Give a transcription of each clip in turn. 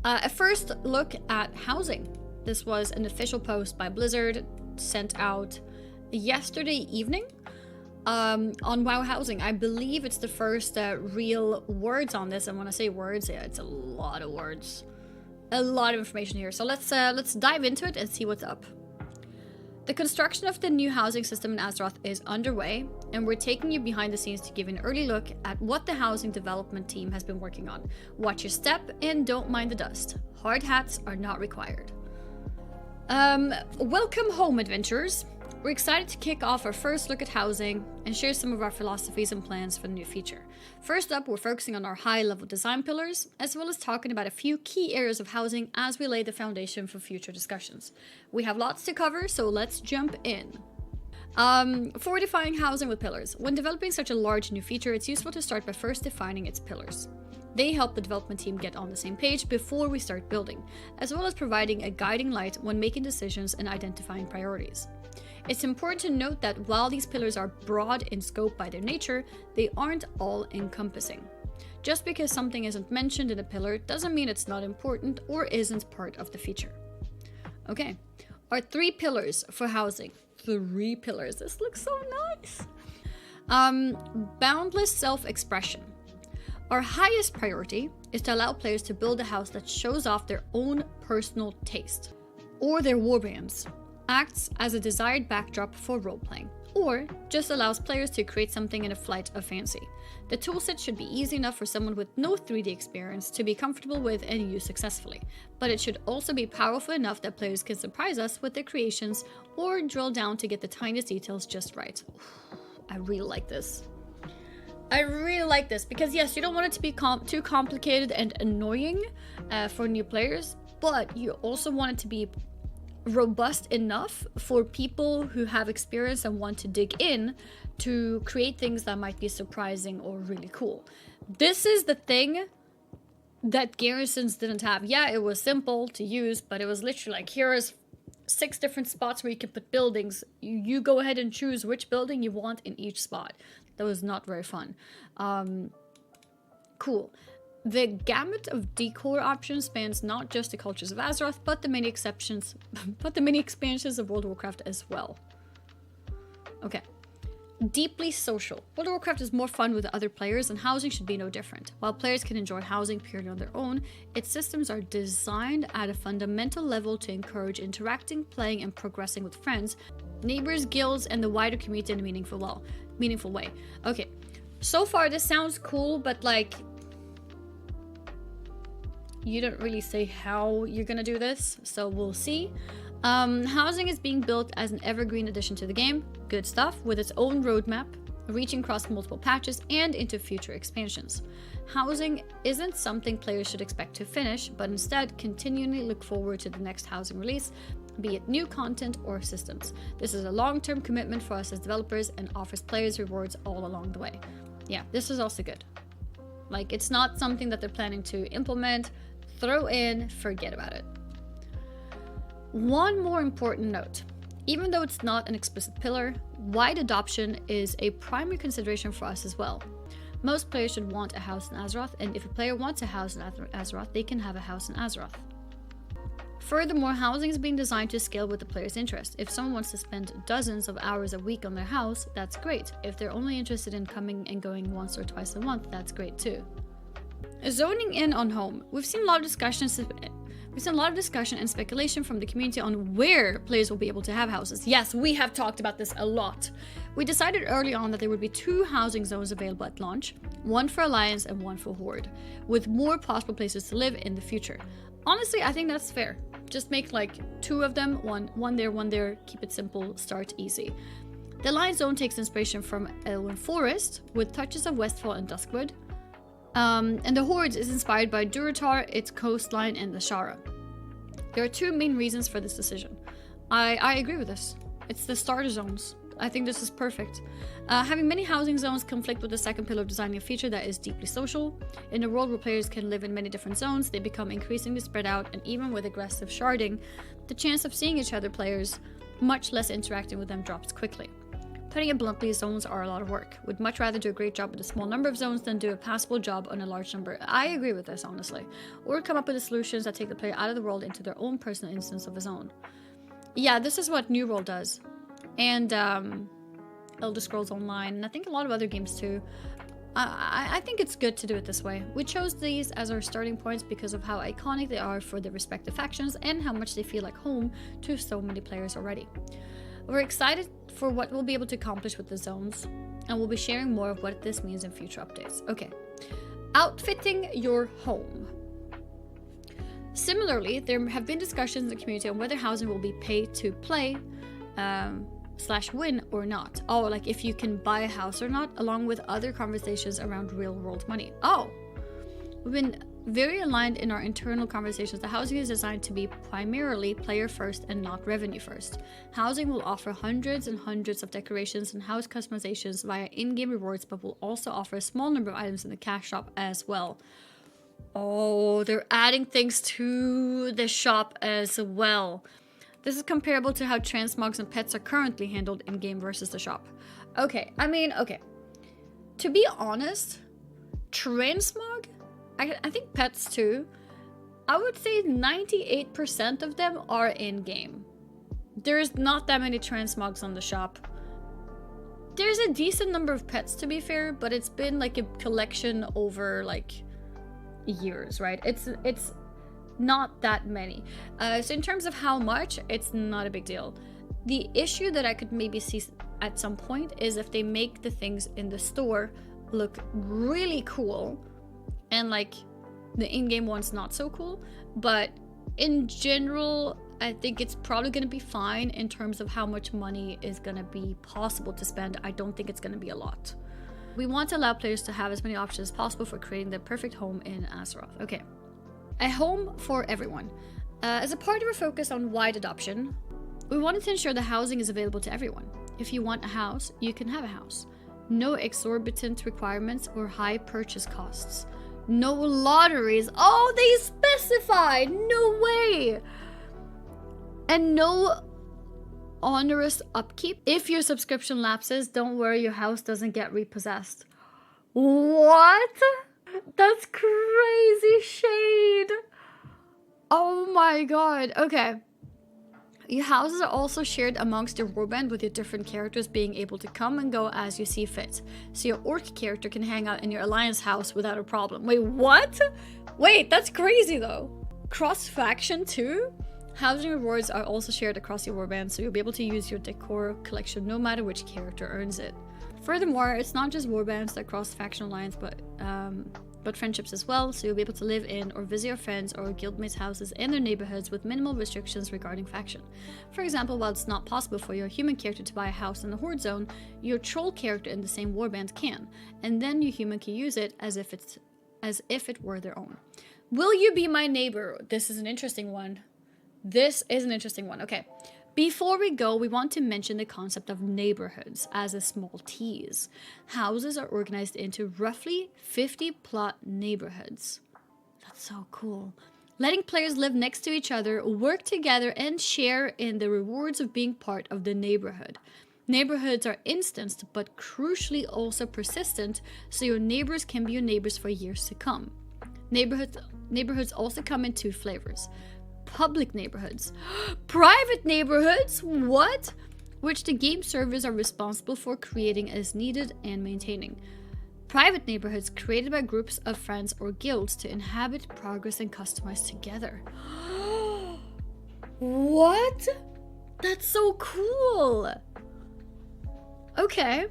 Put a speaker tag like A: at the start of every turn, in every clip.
A: A first look at housing. This was an official post by Blizzard sent out yesterday evening on WoW housing. I believe it's the first real words on this, and when I say words, yeah, it's a lot of words. A lot of information here. So let's dive into it and see what's up. The construction of the new housing system in Azeroth is underway, and we're taking you behind the scenes to give you an early look at what the housing development team has been working on. Watch your step and don't mind the dust. Hard hats are not required. Welcome home, adventurers. We're excited to kick off our first look at housing and share some of our philosophies and plans for the new feature. First up, we're focusing on our high-level design pillars, as well as talking about a few key areas of housing as we lay the foundation for future discussions. We have lots to cover, so let's jump in. Fortifying housing with pillars. When developing such a large new feature, it's useful to start by first defining its pillars. They help the development team get on the same page before we start building, as well as providing a guiding light when making decisions and identifying priorities. It's important to note that while these pillars are broad in scope by their nature, they aren't all-encompassing. Just because something isn't mentioned in a pillar doesn't mean it's not important or isn't part of the feature. Okay, our 3 pillars for housing. 3 pillars, this looks so nice! Boundless self-expression. Our highest priority is to allow players to build a house that shows off their own personal taste, or their warbands, acts as a desired backdrop for role-playing, or just allows players to create something in a flight of fancy. The toolset should be easy enough for someone with no 3D experience to be comfortable with and use successfully, but it should also be powerful enough that players can surprise us with their creations or drill down to get the tiniest details just right. I really like this. I really like this because yes, you don't want it to be too complicated and annoying for new players, but you also want it to be robust enough for people who have experience and want to dig in to create things that might be surprising or really cool. This is the thing that Garrisons didn't have. Yeah, it was simple to use, but it was literally like, here is 6 different spots where you can put buildings. You go ahead and choose which building you want in each spot. That was not very fun. Cool. The gamut of decor options spans not just the cultures of Azeroth, but the many expansions of World of Warcraft as well. Okay. Deeply social. World of Warcraft is more fun with other players, and housing should be no different. While players can enjoy housing purely on their own, its systems are designed at a fundamental level to encourage interacting, playing, and progressing with friends, neighbors, guilds, and the wider community in a meaningful way. Okay. So far, this sounds cool, but like, you don't really say how you're gonna do this, so we'll see. Housing is being built as an evergreen addition to the game. Good stuff, with its own roadmap, reaching across multiple patches and into future expansions. Housing isn't something players should expect to finish, but instead continually look forward to the next housing release, be it new content or systems. This is a long-term commitment for us as developers and offers players rewards all along the way. Yeah, this is also good. Like, it's not something that they're planning to implement, throw in, forget about it. One more important note. Even though it's not an explicit pillar, wide adoption is a primary consideration for us as well. Most players should want a house in Azeroth, and if a player wants a house in Azeroth, they can have a house in Azeroth. Furthermore, housing is being designed to scale with the player's interest. If someone wants to spend dozens of hours a week on their house, that's great. If they're only interested in coming and going once or twice a month, that's great too. Zoning in on home. We've seen a lot of discussion and speculation from the community on where players will be able to have houses. Yes, we have talked about this a lot. We decided early on that there would be 2 housing zones available at launch, one for Alliance and one for Horde, with more possible places to live in the future. Honestly, I think that's fair. Just make like 2 of them, one there, keep it simple, start easy. The Alliance zone takes inspiration from Elwyn Forest, with touches of Westfall and Duskwood. And the Horde is inspired by Durotar, its coastline, and the Shara. There are 2 main reasons for this decision. I agree with this. It's the starter zones. I think this is perfect. Having many housing zones conflict with the second pillar of designing a feature that is deeply social. In a world where players can live in many different zones, they become increasingly spread out, and even with aggressive sharding, the chance of seeing each other players, much less interacting with them, drops quickly. Putting it bluntly, zones are a lot of work. Would much rather do a great job with a small number of zones than do a passable job on a large number. I agree with this, honestly. Or come up with the solutions that take the player out of the world into their own personal instance of a zone. Yeah, this is what New World does. And Elder Scrolls Online, and I think a lot of other games too. I think it's good to do it this way. We chose these as our starting points because of how iconic they are for their respective factions and how much they feel like home to so many players already. We're excited for what we'll be able to accomplish with the zones, and we'll be sharing more of what this means in future updates. Okay, outfitting your home. Similarly, there have been discussions in the community on whether housing will be pay to play / win or not. Oh, like if you can buy a house or not, along with other conversations around real world money. Oh, we've been very aligned in our internal conversations that housing is designed to be primarily player first and not revenue first. Housing will offer hundreds and hundreds of decorations and house customizations via in-game rewards, but will also offer a small number of items in the cash shop as well. Oh, they're adding things to the shop as well. This is comparable to how transmogs and pets are currently handled in-game versus the shop. Okay, I mean, okay. To be honest, transmog, I think pets too, I would say 98% of them are in-game. There's not that many transmogs on the shop. There's a decent number of pets, to be fair, but it's been like a collection over like years, right? It's not that many. So in terms of how much, it's not a big deal. The issue that I could maybe see at some point is if they make the things in the store look really cool and like the in-game one's not so cool. But in general, I think it's probably going to be fine in terms of how much money is going to be possible to spend. I don't think it's going to be a lot. We want to allow players to have as many options as possible for creating the perfect home in Azeroth. Okay. A home for everyone. As a part of our focus on wide adoption, we wanted to ensure the housing is available to everyone. If you want a house, you can have a house. No exorbitant requirements or high purchase costs. No lotteries. Oh, they specified! No way! And no onerous upkeep. If your subscription lapses, don't worry, your house doesn't get repossessed. What? That's crazy shade. Oh my god. Okay. Your houses are also shared amongst your warband, with your different characters being able to come and go as you see fit. So your orc character can hang out in your alliance house without a problem. Wait, what? Wait, that's crazy though. Cross-faction too? Housing rewards are also shared across your warband, so you'll be able to use your decor collection no matter which character earns it. Furthermore, it's not just warbands that cross faction alliance, but friendships as well, so you'll be able to live in or visit your friends or guildmates' houses in their neighborhoods with minimal restrictions regarding faction. For example, while it's not possible for your human character to buy a house in the Horde zone, your troll character in the same warband can, and then your human can use it as if it were their own. Will you be my neighbor? This is an interesting one. Okay. Before we go, we want to mention the concept of neighborhoods as a small tease. Houses are organized into roughly 50 plot neighborhoods. That's so cool. Letting players live next to each other, work together, and share in the rewards of being part of the neighborhood. Neighborhoods are instanced, but crucially also persistent, so your neighbors can be your neighbors for years to come. Neighborhoods also come in two flavors. Public neighborhoods. Private neighborhoods? What? Which the game servers are responsible for creating as needed and maintaining. Private neighborhoods created by groups of friends or guilds to inhabit, progress, and customize together. What? That's so cool. Okay.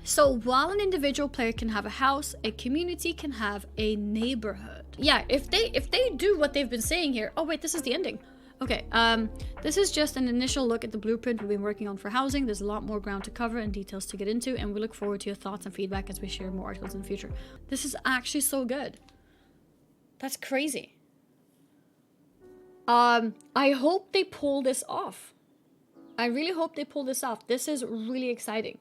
A: So while an individual player can have a house, a community can have a neighborhood. Yeah, if they do what they've been saying here. Oh wait, this is the ending. Okay, this is just an initial look at the blueprint we've been working on for housing. There's a lot more ground to cover and details to get into, and we look forward to your thoughts and feedback as we share more articles in the future. This is actually so good. That's crazy. I hope they pull this off. I really hope they pull this off. This is really exciting.